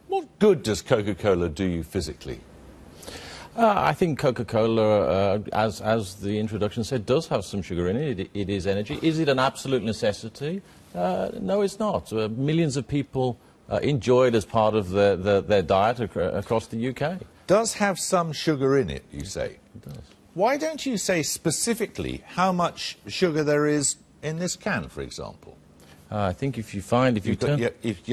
What good does Coca-Cola do you physically? I think Coca-Cola, as the introduction said, does have some sugar in it. It is energy. Is it an absolute necessity? No, it's not. Millions of people enjoy it as part of their diet across the UK. Does have some sugar in it, you say? It does. Why don't you say specifically how much sugar there is in this can, for example? I think if you turn...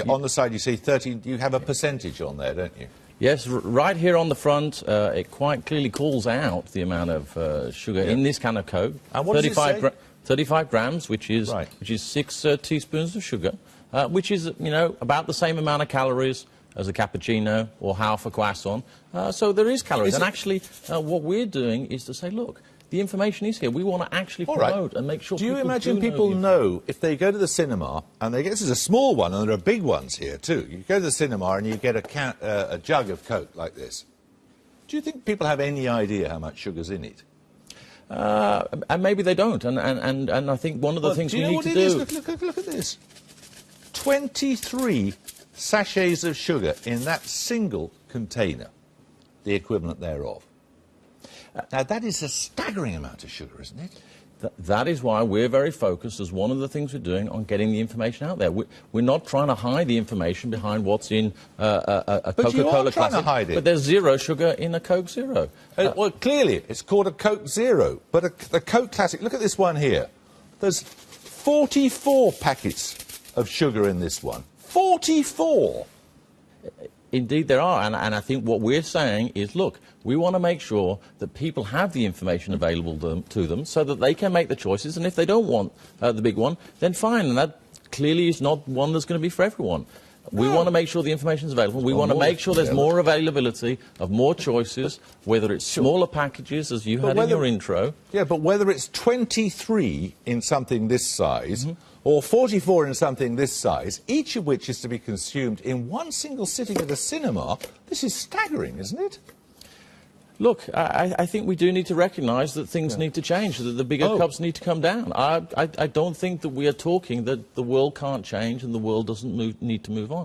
On the side you say 30, you have a percentage on there, don't you? Yes, right here on the front, it quite clearly calls out the amount of sugar in this can of Coke. And what does it say? 35 grams, which is 6 teaspoons of sugar, which is, you know, about the same amount of calories as a cappuccino or half a croissant. So there is calories. And actually, what we're doing is to say, look, the information is here. We want to actually promote and make sure people do you imagine people know if they go to the cinema, and this is a small one, and there are big ones here too. You go to the cinema and you get a jug of Coke like this. Do you think people have any idea how much sugar's in it? And maybe they don't. And I think one of the things we need to do... Look at this. 23 sachets of sugar in that single container, the equivalent thereof. Now, that is a staggering amount of sugar, isn't it? That is why we're very focused, as one of the things we're doing, on getting the information out there. We're not trying to hide the information behind what's in a Coca-Cola Classic. But you are trying to hide it. But there's zero sugar in a Coke Zero. Well, clearly, it's called a Coke Zero. But the Coke Classic, look at this one here. There's 44 packets of sugar in this one. 44! Indeed there are, and I think what we're saying is, look, we want to make sure that people have the information available to them so that they can make the choices, and if they don't want the big one, then fine, and that clearly is not one that's going to be for everyone. We want to make sure the information is available. We want to make sure there's more availability of more choices, whether it's smaller packages, as you had in your intro. Yeah, but whether it's 23 in something this size... or 44 in something this size, each of which is to be consumed in one single sitting at a cinema, this is staggering, isn't it? Look, I think we do need to recognise that things need to change, that the bigger cups need to come down. I don't think that we are talking that the world can't change and the world doesn't need to move on.